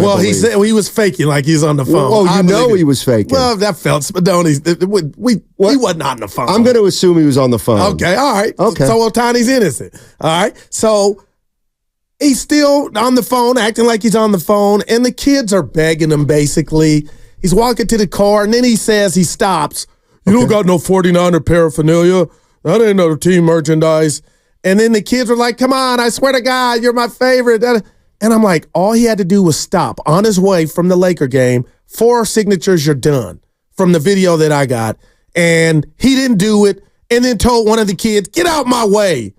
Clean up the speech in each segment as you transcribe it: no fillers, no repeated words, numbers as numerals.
Well, he said he was faking like he's on the phone. Oh, you know he was faking. Well, that felt Spadoni's. He wasn't on the phone. I'm going to assume he was on the phone. Okay, all right. Okay. So Otani's innocent. All right. So he's still on the phone, acting like he's on the phone, and the kids are begging him, basically. He's walking to the car, and then he says, he stops. You don't got no 49er paraphernalia. That ain't no team merchandise. And then the kids were like, come on, I swear to God, you're my favorite. And I'm like, all he had to do was stop on his way from the Laker game. 4 signatures, you're done, from the video that I got. And he didn't do it, and then told one of the kids, get out my way.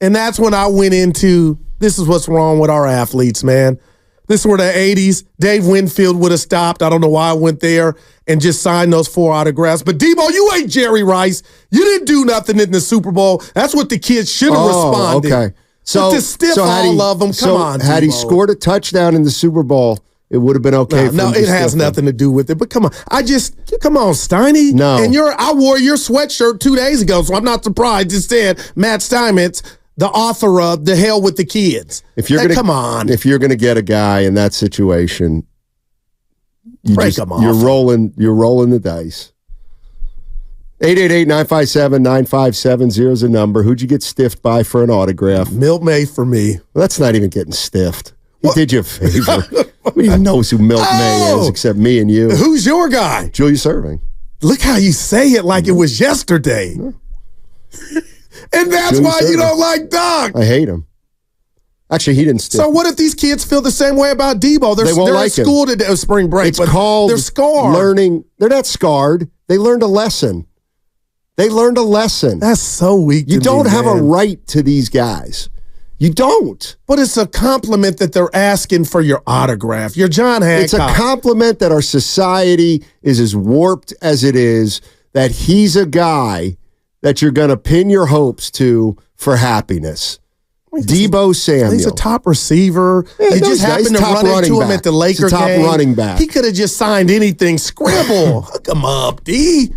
And that's when I went into, this is what's wrong with our athletes, man. This were the 80s. Dave Winfield would have stopped. I don't know why I went there and just signed those 4 autographs. But Deebo, you ain't Jerry Rice. You didn't do nothing in the Super Bowl. That's what the kids should have responded. Okay. So to stiff all of them, come on, had he Deebo. scored a touchdown in the Super Bowl, it would have been okay. No, it has nothing to do with it. But come on, come on, Steiny. No. And I wore your sweatshirt 2 days ago, so I'm not surprised. It said Matt Steinmetz, the author of The Hell with the Kids. Come on. If you're gonna get a guy in that situation, you're rolling the dice. 888-957-9570 is a number. Who'd you get stiffed by for an autograph? Milt May for me. Well, that's not even getting stiffed. He did you a favor. Nobody even knows who Milt May is except me and you. Who's your guy? Julius Erving. Look how you say it like it was yesterday. And that's why you don't like Doc. I hate him. Actually, he didn't stiff. So what if these kids feel the same way about Deebo? They're like in school today, spring break. It's called they're scarred. Learning. They're not scarred. They learned a lesson. That's so weak. You don't have a right to these guys. You don't. But it's a compliment that they're asking for your autograph. You're John Hancock. It's a compliment that our society is as warped as it is, that he's a guy that you're going to pin your hopes to for happiness. Deebo Samuel. He's a top receiver. You just happened to run into him at the Laker game. Top running back. He could have just signed anything. Scribble. Hook him up, D.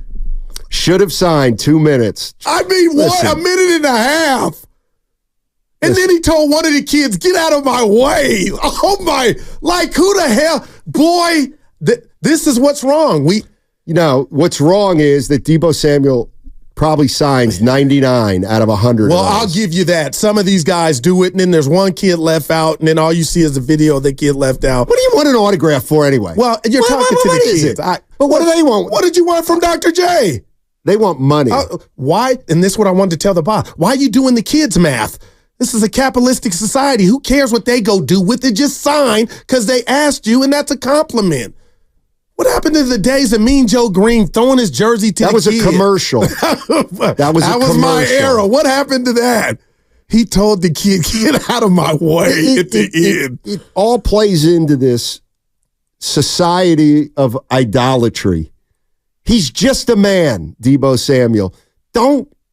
Should have signed 2 minutes. I mean, what? A minute and a half. And then he told one of the kids, get out of my way. Oh, my. Like, who the hell? Boy, this is what's wrong. What's wrong is that Deebo Samuel probably signs 99 out of 100. Well, I'll give you that. Some of these guys do it, and then there's one kid left out, and then all you see is a video of the kid left out. What do you want an autograph for anyway? Well, you're talking to the kids. But what do they want? What did you want from Dr. J? They want money. Why? And this is what I wanted to tell the boss. Why are you doing the kids' math? This is a capitalistic society. Who cares what they go do with it? Just sign because they asked you, and that's a compliment. What happened to the days of Mean Joe Green throwing his jersey to the kid? That was a commercial. That was my era. What happened to that? He told the kid, get out of my way at the end. It all plays into this society of idolatry. He's just a man, Deebo Samuel.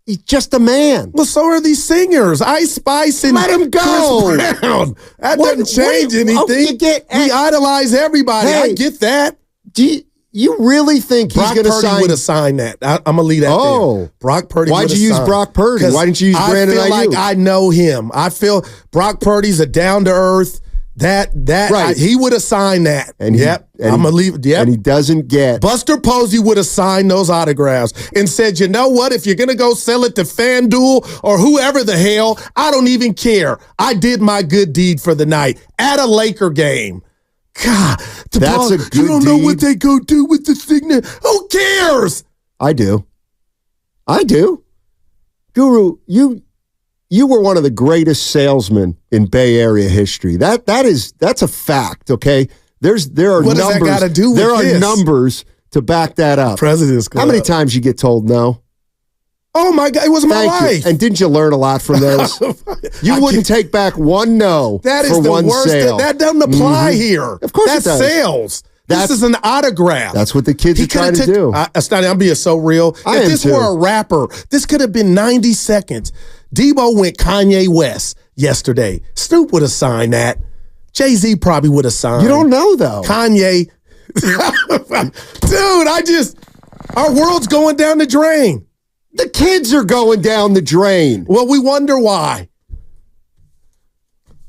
He's just a man. Well, so are these singers. Ice Spice and let him go. Chris Brown. That doesn't change anything. We idolize everybody. I get that. Do you really think he's going to sign? Brock Purdy would have signed that. I'm going to leave that there. Brock Purdy would have signed. Why'd you use Brock Purdy? Why didn't you use Brandon Ayuk? I feel like I know him. I feel Brock Purdy's a down-to-earth. Right. He would have signed that. And I'm going to leave it. Yep. And he doesn't get. Buster Posey would have signed those autographs and said, you know what? If you're going to go sell it to FanDuel or whoever the hell, I don't even care. I did my good deed for the night at a Laker game. God, that's a good deed. You don't know what they go do with the signature. Who cares? I do. Guru, you were one of the greatest salesmen in Bay Area history. That's a fact, okay? There are what numbers. Does that got to do with there this? Are numbers to back that up. President's Club. How many times you get told no? Oh my God, it was my life. And didn't you learn a lot from those? You wouldn't take back one no that is for the one worst. sale. That doesn't apply here. Of course that's it does. Sales. This is an autograph. That's what the kids are trying to do. Steiny, I'm being so real. If this were a rapper, this could have been 90 seconds. Deebo went Kanye West yesterday. Snoop would have signed that. Jay-Z probably would have signed. You don't know, though. Kanye. Dude, our world's going down the drain. The kids are going down the drain. Well, we wonder why.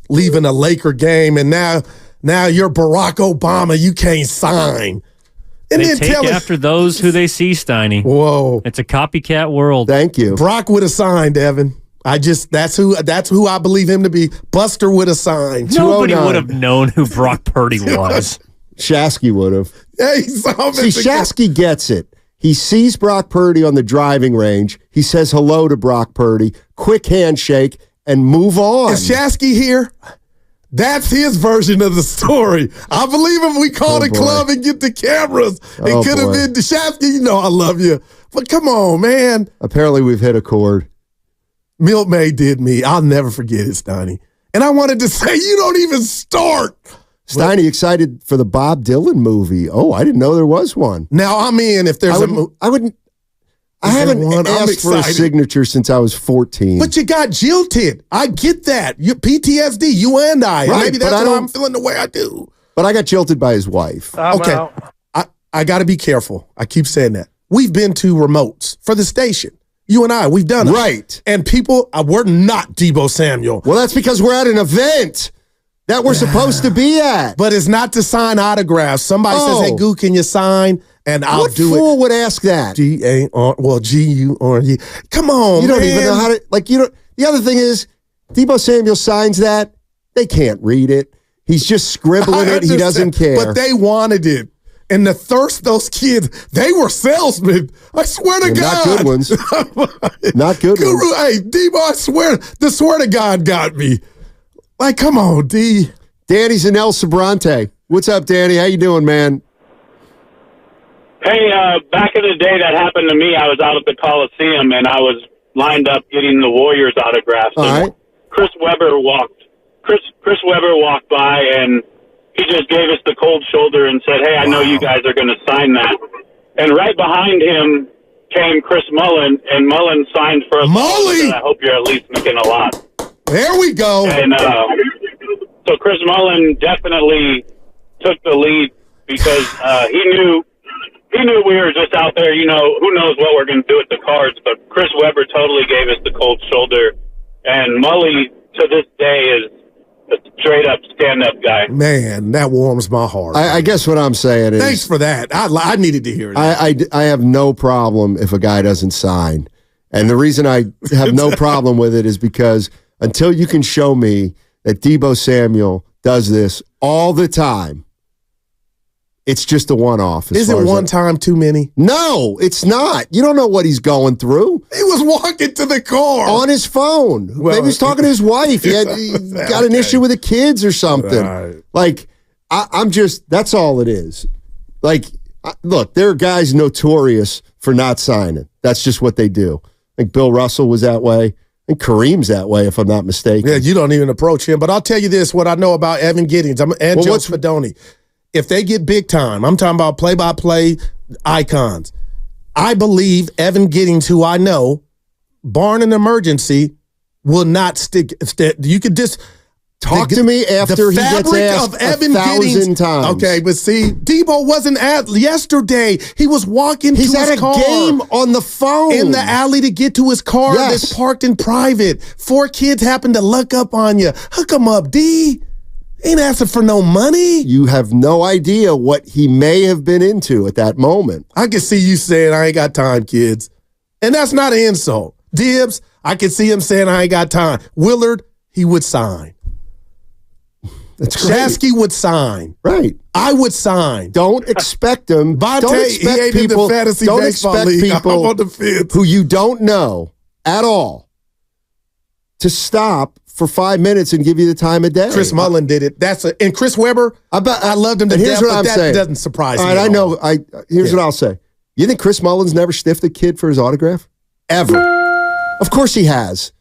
Leaving a Laker game, and now Now you're Barack Obama. You can't sign. And They then take tell after those who they see, Steiny. Whoa. It's a copycat world. Thank you. Brock would have signed, Evan. That's who I believe him to be. Buster would have signed. Nobody would have known who Brock Purdy was. Shasky would have. Hey, see, Shasky gets it. He sees Brock Purdy on the driving range. He says hello to Brock Purdy. Quick handshake and move on. Is Shasky here? That's his version of the story. I believe if we call the club and get the cameras, it could have been Shasky. You know I love you. But come on, man. Apparently we've hit a chord. Milkmaid did me. I'll never forget it, Steiny. And I wanted to say, you don't even start. Steiny excited for the Bob Dylan movie. Oh, I didn't know there was one. Now I'm in if there's I haven't asked for a signature since I was 14. But you got jilted. I get that. You PTSD, you and I. Right, maybe that's why I'm feeling the way I do. But I got jilted by his wife. Okay. I got to be careful. I keep saying that. We've been to remotes for the station. You and I, we've done it. Right. And people, we're not Deebo Samuel. Well, that's because we're at an event that we're supposed to be at. But it's not to sign autographs. Somebody says, hey, Goo, can you sign? And I'll do it. What fool would ask that? G-U-R-E. Come on, You don't even know how to, the other thing is, Deebo Samuel signs that. They can't read it. He's just scribbling it. He doesn't care. But they wanted it. And the thirst, those kids, they were salesmen. I swear to God. Not good ones. Not good Guru, ones. hey, Deebo, I swear to God got me. Like, come on, D. Danny's in El Sobrante. What's up, Danny? How you doing, man? Hey, back in the day that happened to me, I was out at the Coliseum, and I was lined up getting the Warriors autographs. All right. Chris Webber walked by, and he just gave us the cold shoulder and said, hey, I know you guys are going to sign that. And right behind him came Chris Mullen, and Mullen signed for us. Mullen! I hope you're at least making a lot. There we go. And so Chris Mullen definitely took the lead because he knew we were just out there, who knows what we're going to do with the cards, but Chris Webber totally gave us the cold shoulder, and Mully to this day is a straight-up stand-up guy. Man, that warms my heart. I guess what I'm saying is... Thanks for that. I needed to hear that. I have no problem if a guy doesn't sign. And the reason I have no problem with it is because until you can show me that Deebo Samuel does this all the time, it's just a one-off. Is it one time too many? No, it's not. You don't know what he's going through. He was walking to the car. On his phone. Well, maybe he's talking to his wife. He got an issue with the kids or something. Right. I'm just, that's all it is. Look, there are guys notorious for not signing. That's just what they do. I think Bill Russell was that way. I think Kareem's that way, if I'm not mistaken. Yeah, you don't even approach him. But I'll tell you this, what I know about Evan Giddings and Joe Spadoni. If they get big time, I'm talking about play-by-play icons. I believe Evan Giddings, who I know, barring an emergency, will not stick. You could just talk to me after he gets asked Evan 1,000 times. Okay, but see, Deebo wasn't at yesterday. He was walking to his car. He's at a game on the phone. In the alley to get to his car that's parked in private. 4 kids happen to look up on you. Hook them up, D. Ain't asking for no money. You have no idea what he may have been into at that moment. I can see you saying, I ain't got time, kids. And that's not an insult. Dibs, I can see him saying, I ain't got time. Willard, he would sign. That's great. Shasky would sign. Right. I would sign. Don't expect him. Don't expect people, don't expect people who you don't know at all to stop for 5 minutes and give you the time of day. Chris Mullen did it. And Chris Webber, I loved him to death, but that doesn't surprise me. All right, I know. Here's what I'll say. You think Chris Mullen's never stiffed a kid for his autograph? Ever. Of course he has.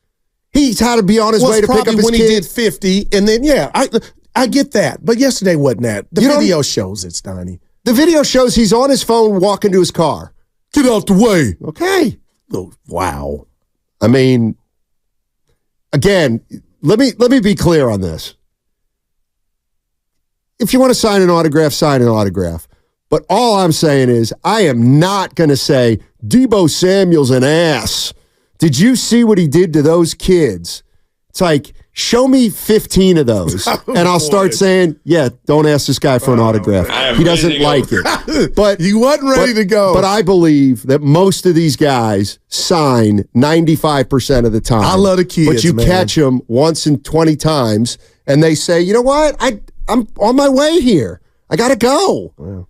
He's had to be on his way to pick up his when kid. He did 50, and then, I get that. But yesterday wasn't that. The video shows it, Steiny. The video shows he's on his phone walking to his car. Get out the way. Okay. Oh, wow. I mean, again, let me be clear on this. If you want to sign an autograph, sign an autograph. But all I'm saying is I am not going to say Deebo Samuel's an ass. Did you see what he did to those kids? It's like Show me 15 of those, and I'll start saying, yeah, don't ask this guy for an autograph. He doesn't like it. But he wasn't ready to go. But I believe that most of these guys sign 95% of the time. I love the kids, but you man. catch them once and 20 times, and they say, you know what? I'm on my way here. I got to go. Wow.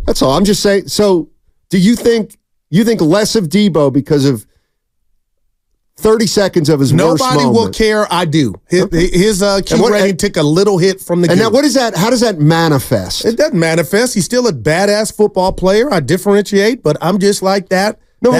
That's all. I'm just saying. So do you think less of Deebo because of 30 seconds of his worst moment? Nobody will care. I do. His Q rating took a little hit from the And game. now what is that? How does that manifest? It doesn't manifest. He's still a badass football player. I differentiate, but I'm just like that. No,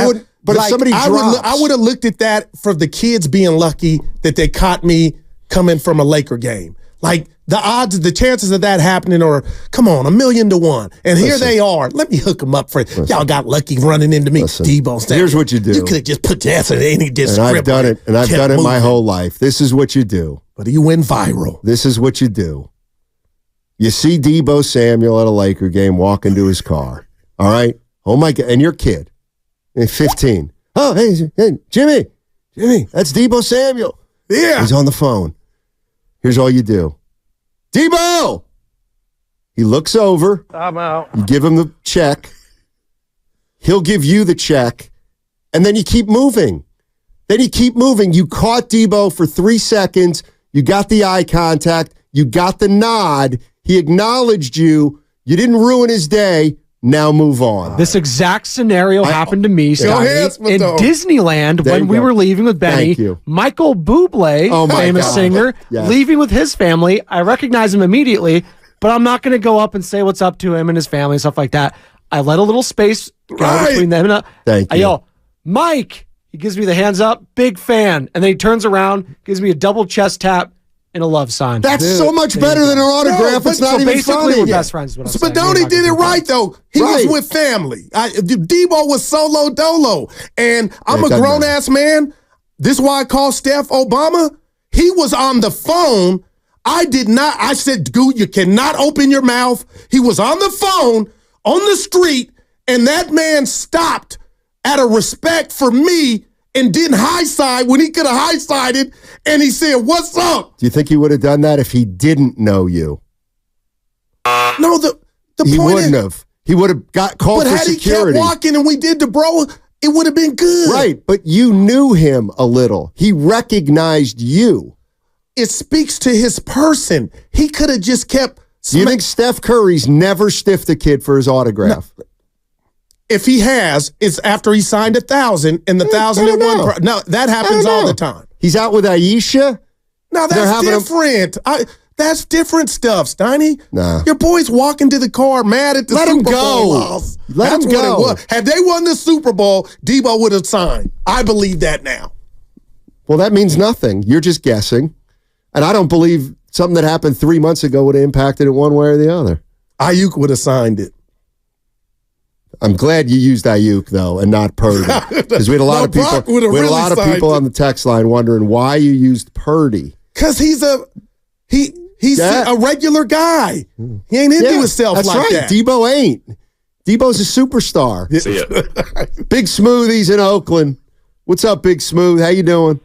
but if somebody drops. I would have looked at that for the kids being lucky that they caught me coming from a Laker game. Like, the odds, the chances of that happening are, come on, 1,000,000 to 1. And here they are. Let me hook them up for it. Y'all got lucky running into me. Deebo Samuel. Here's what you do. You could have just put your ass in any just And I've done it, and I've done it my whole life. This is what you do. But you went viral. This is what you do. You see Deebo Samuel at a Laker game walk into his car. All right? Oh, my God. And your kid, 15. Oh, hey, Jimmy, that's Deebo Samuel. Yeah. He's on the phone. Here's all you do. Deebo! He looks over. I'm out. You give him the check. He'll give you the check. And then you keep moving. You caught Deebo for 3 seconds. You got the eye contact. You got the nod. He acknowledged you. You didn't ruin his day. Now move on. This exact scenario happened to me, Steiny, in Disneyland There when you we go. were leaving with Benny. Thank you. Michael Bublé, Oh, my famous God. singer, Yes. leaving with his family. I recognize him immediately, but I'm not going to go up and say what's up to him and his family and stuff like that. I let a little space go between them. And Thank I you. yell, Mike! He gives me the hands up, big fan. And then he turns around, gives me a double chest tap, and a love sign. That's so much better than an autograph. No, it's but not so even basically, funny. we're best friends. Is what I'm But saying. Donnie did it right, though. He Right. was with family. Debo was solo dolo. And I'm a doesn't grown-ass man. This is why I call Steph Obama. He was on the phone. I said, dude, you cannot open your mouth. He was on the phone, on the street, and that man stopped out of respect for me and didn't high-side when he could have high-sided, and he said, what's up? Do you think he would have done that if he didn't know you? No, the He point wouldn't is, have. He would have got called but for had he security. kept walking and we did the bro, it would have been good. Right, but you knew him a little. He recognized you. It speaks to his person. He could have just kept. Do you think Steph Curry's never stiffed a kid for his autograph? If he has, it's after he signed 1,000 and the 1,001. No, that happens all the time. He's out with Aisha? No, They're that's having different. That's different stuff, Steiny. Nah. Your boy's walking to the car mad at the Let him Super Bowl go. loss. Let That's him what go. it was. Had they won the Super Bowl, Deebo would have signed. I believe that now. Well, that means nothing. You're just guessing. And I don't believe something that happened 3 months ago would have impacted it one way or the other. Ayuk would have signed it. I'm glad you used Ayuk though, and not Purdy, because we had a lot of Brock people. would have We had a really lot of signed people it. on the text line wondering why you used Purdy. Because he's a regular guy. He ain't into himself that's like right. that. Deebo ain't. Debo's a superstar. See ya. Big Smoothies in Oakland. What's up, Big Smooth? How you doing?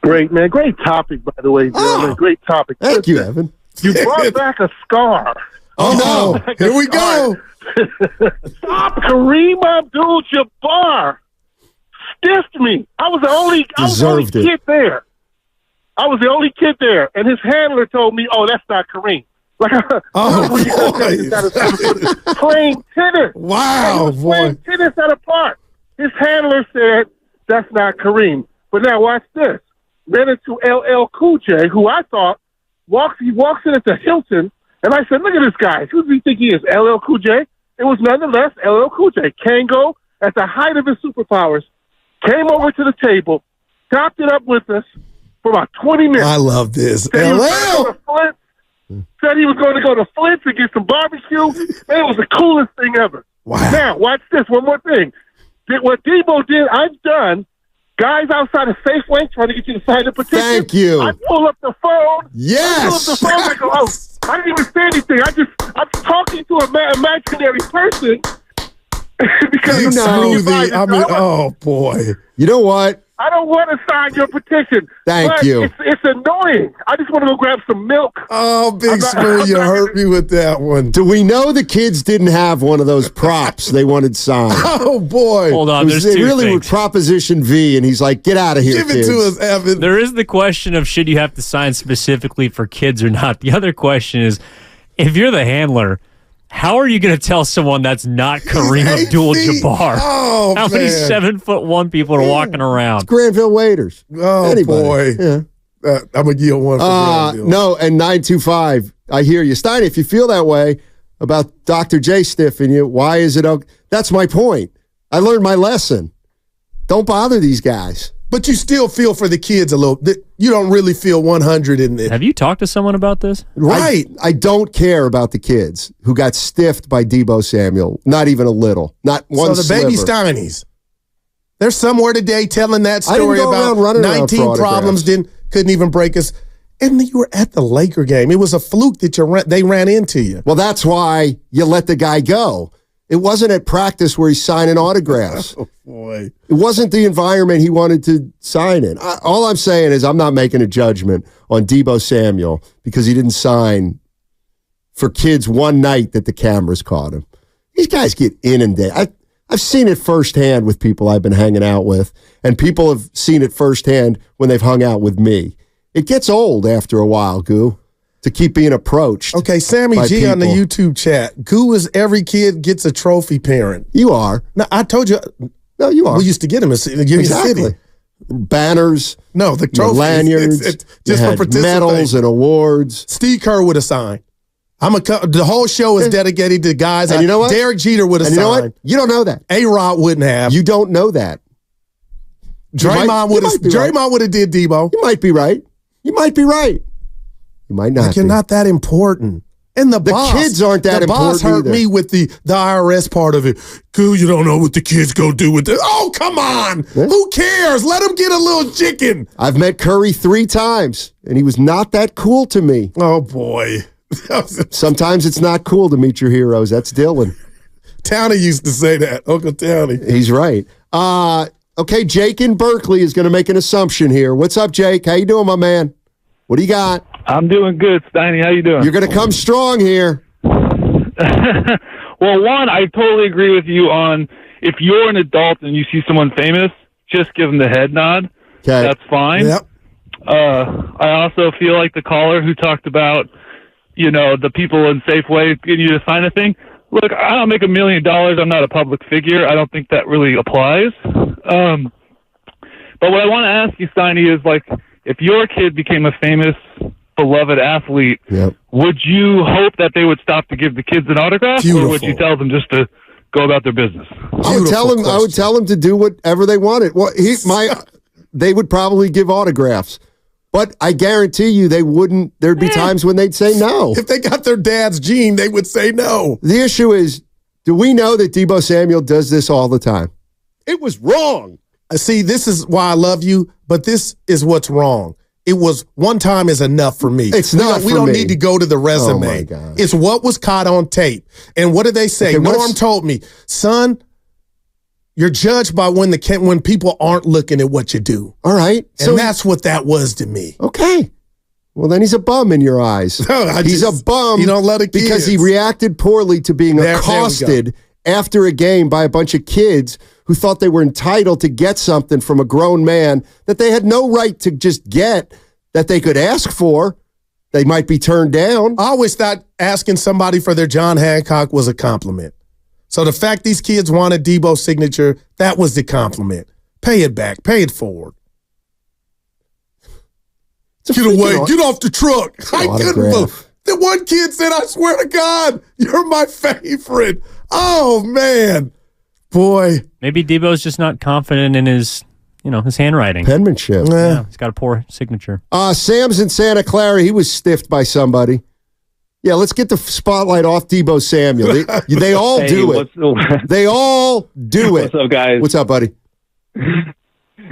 Great, man. Great topic, by the way, gentlemen. Great topic. Thank you, Evan. You brought back a scar. Oh, no. Here we go. Stop Kareem Abdul-Jabbar. Stiffed me. I was the only Deserved it. kid there. I was the only kid there, and his handler told me, "Oh, that's not Kareem." Like, Oh, boy. playing tennis. Wow, He was playing boy. tennis at a park. His handler said, "That's not Kareem." But now watch this. Ran into LL Cool J, who I thought he walks in at the Hilton, and I said, "Look at this guy. Who does he think he is? LL Cool J?" It was nonetheless LL Cool J. Kango, at the height of his superpowers, came over to the table, chopped it up with us for about 20 minutes. I love this. Said he was going to LL. go to Flint's. Said he was going to go to Flint's and get some barbecue. Man, it was the coolest thing ever. Wow. Now, watch this. One more thing. What Deebo did, I've done. Guys outside of Safeway trying to get you to sign the petition. Thank you. I pull up the phone. Yes. I pull up the phone. I go, oh, I didn't even say anything. I'm talking to an imaginary person because Big You know. Smoothie. I mean, oh, boy. You know what? I don't want to sign your petition. Thank you. It's annoying. I just want to go grab some milk. Oh, Big Spoon, you hurt me with that one. Do we know the kids didn't have one of those props they wanted signed? Oh, boy. Hold on, there's They two really were things. Proposition V, and he's like, get out of here, Give kids. it to us, Evan. There is the question of should you have to sign specifically for kids or not. The other question is, if you're the handler, how are you going to tell someone that's not Kareem 8 feet. Abdul-Jabbar? Oh, How many man. 7'1" people are walking around? Granville Waiters. Oh, Anybody. boy. Yeah. I'm going to yield one for Granville. No, and 925, I hear you. Steiny, if you feel that way about Dr. J stiffing you, why is it okay? That's my point. I learned my lesson. Don't bother these guys. But you still feel for the kids a little. You don't really feel 100 in it. Have you talked to someone about this? Right. I don't care about the kids who got stiffed by Deebo Samuel. Not even a little. Not one So the baby sliver. Steineys. They're somewhere today telling that I didn't story go around about running around 19 for problems, autographs. couldn't even break us. And you were at the Laker game. It was a fluke that they ran into you. Well, that's why you let the guy go. It wasn't at practice where he's signing autographs. Oh, boy. It wasn't the environment he wanted to sign in. All I'm saying is I'm not making a judgment on Deebo Samuel because he didn't sign for kids one night that the cameras caught him. These guys get inundated. I've seen it firsthand with people I've been hanging out with, and people have seen it firsthand when they've hung out with me. It gets old after a while, Goo, to keep being approached. Okay, Sammy by G on the people. YouTube chat. Goo is every kid gets a trophy parent. You are. No, I told you. No, you are. We used to get him in Union Exactly. City. Banners, No, the you know, trophies. lanyards, It's you just for had participating. medals and awards. Steve Kerr would have signed. The whole show is dedicated to guys. And you know what? Derek Jeter would have And you know signed. what? You don't know that. A-Rod wouldn't have. You don't know that. Draymond would have. you might be right. Draymond would have did Deebo. You might be right. You might be right. You might not. Like, you're be. not that important. And the boss, kids aren't that the boss important hurt either. me with the IRS part of it. Goo, you don't know what the kids go do with it. Oh, come on. Yeah. Who cares? Let them get a little chicken. I've met Curry 3 times, and he was not that cool to me. Oh, boy. Sometimes it's not cool to meet your heroes. That's Dylan. Townie used to say that. Uncle Townie. He's right. Okay, Jake in Berkeley is going to make an assumption here. What's up, Jake? How you doing, my man? What do you got? I'm doing good, Steiny. How you doing? You're going to come strong here. Well, one, I totally agree with you on if you're an adult and you see someone famous, just give them the head nod. Okay. That's fine. Yep. I also feel like the caller who talked about, the people in Safeway getting you to sign a thing. Look, I don't make $1 million. I'm not a public figure. I don't think that really applies. But what I want to ask you, Steiny, is like, if your kid became a famous, beloved athlete, Yep. would you hope that they would stop to give the kids an autograph, or would you Beautiful. tell them just to go about their business? I would tell him. I would tell him to do whatever they wanted. Well, they would probably give autographs, but I guarantee you they wouldn't. There'd be times when they'd say no. If they got their dad's gene, they would say no. The issue is, do we know that Deebo Samuel does this all the time? It was wrong. See, this is why I love you, but this is what's wrong. It was one time is enough for me. It's We not don't- We for don't me. need to go to the resume. Oh, my God. It's what was caught on tape. And what did they say? Okay, Norm told me, son, you're judged by when people aren't looking at what you do. All right. And that's what that was to me. Okay. Well, then he's a bum in your eyes. He's a bum. You don't let it because he kids. reacted poorly to being There we go. accosted after a game by a bunch of kids who thought they were entitled to get something from a grown man that they had no right to just get, that they could ask for. They might be turned down. I always thought asking somebody for their John Hancock was a compliment. So the fact these kids wanted Deebo's signature, that was the compliment. Pay it back. Pay it forward. It's a Get away. freaking Get off the truck. I couldn't autograph. believe. The one kid said, I swear to God, you're my favorite. Oh, man. Boy. Maybe Deebo's just not confident in his handwriting. penmanship. Yeah, he's got a poor signature. Sam's in Santa Clara. He was stiffed by somebody. Yeah, let's get the spotlight off Deebo Samuel. They all do it. They all do it. What's up, guys? What's up, buddy?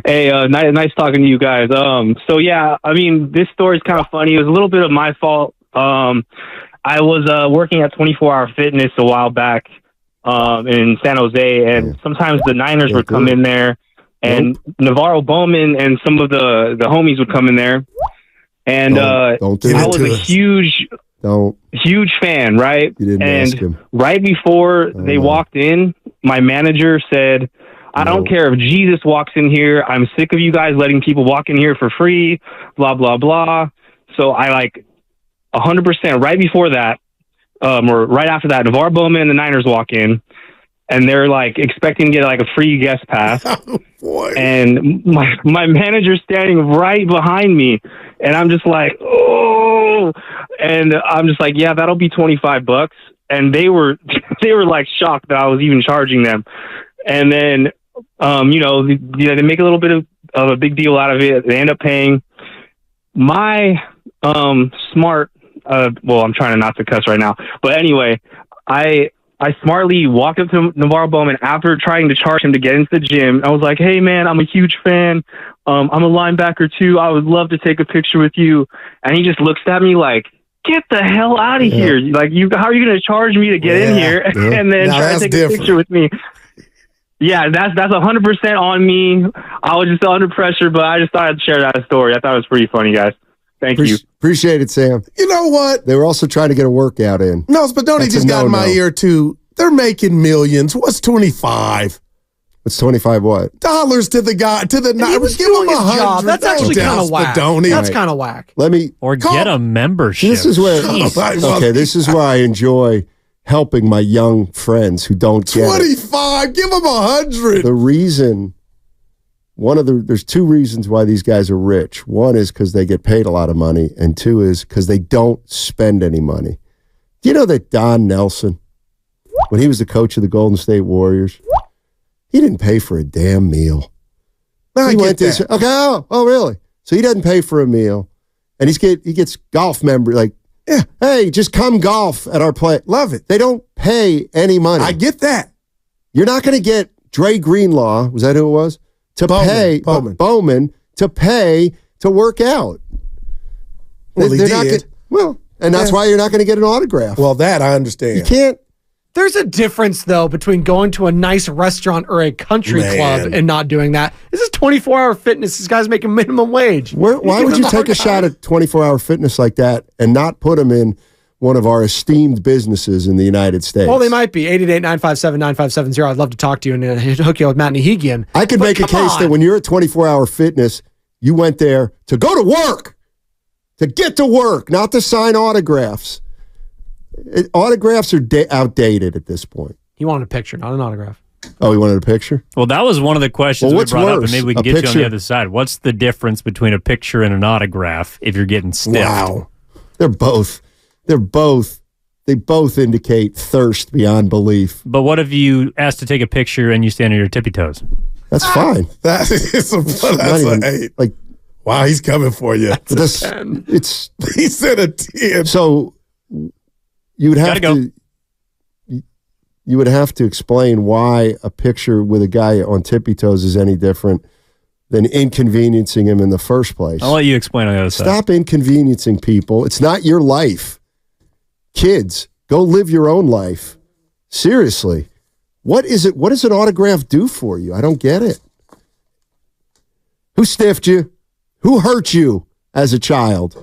Hey, nice talking to you guys. So yeah, I mean, this story's kind of funny. It was a little bit of my fault. I was working at 24 Hour Fitness a while back in San Jose, and sometimes the Niners would come in there And Navarro Bowman and some of the homies would come in there. And don't do I it was to a us. huge fan, right? You didn't ask him. Right before they walked in, my manager said, I don't care if Jesus walks in here. I'm sick of you guys letting people walk in here for free, blah, blah, blah. So I 100% right before that, or right after that, Navarro Bowman and the Niners walk in, and they're expecting to get a free guest pass. Oh, boy. And my manager's standing right behind me, and I'm just like, oh, and I'm just like, yeah, that'll be $25. And they were shocked that I was even charging them. And then, they make a little bit of a big deal out of it. They end up paying. My smart, I'm trying not to cuss right now, but anyway, I smartly walked up to Navarro Bowman after trying to charge him to get into the gym. I was like, hey, man, I'm a huge fan. I'm a linebacker, too. I would love to take a picture with you. And he just looks at me like, get the hell out of here. How are you going to charge me to get in here and then try to take a picture with me? Yeah, that's 100% on me. I was just under pressure, but I just thought I'd share that story. I thought it was pretty funny, guys. Thank you. Appreciate it, Sam. You know what? They were also trying to get a workout in. No, but Donnie just got in my ear, too. They're making millions. What's 25? What's 25 what? Dollars to the guy, to the was give him doing his job. $100. That's actually kind of whack. That's kind of whack. Get a membership. This is where this is where I enjoy helping my young friends who don't get 25. Give them 100. The reason, there's two reasons why these guys are rich. One is because they get paid a lot of money, and two is because they don't spend any money. Do you know that Don Nelson, when he was the coach of the Golden State Warriors, he didn't pay for a damn meal. He went to oh, really? So he doesn't pay for a meal, and he gets golf member hey, just come golf at our play. Love it. They don't pay any money. I get that. You're not going to get Dre Greenlaw, was that who it was? Bowman to pay to work out. Well, he did. And that's why you're not going to get an autograph. Well, that I understand. You can't. There's a difference, though, between going to a nice restaurant or a country club and not doing that. This is 24-hour fitness. This guy's making minimum wage. Why would you take a shot at 24-hour fitness like that and not put him in one of our esteemed businesses in the United States? Well, they might be. 888-957-9570. I'd love to talk to you and hook you up with Matt Nahigian. I could make a case that when you're at 24-hour fitness, you went there to go to work, to get to work, not to sign autographs. Autographs are outdated at this point. He wanted a picture, not an autograph. Oh, he wanted a picture? Well, that was one of the questions we brought up, and maybe we can get you on the other side. What's the difference between a picture and an autograph if you're getting stiffed? Wow. They both indicate thirst beyond belief. But what if you ask to take a picture and you stand on your tippy toes? That's fine. That's an 8. Wow, he's coming for you. That's a 10. He said a 10. So you would have to explain why a picture with a guy on tippy toes is any different than inconveniencing him in the first place. I'll let you explain on the other side. Stop inconveniencing people. It's not your life. Kids, go live your own life. Seriously. What is it? What does an autograph do for you? I don't get it. Who stiffed you? Who hurt you as a child?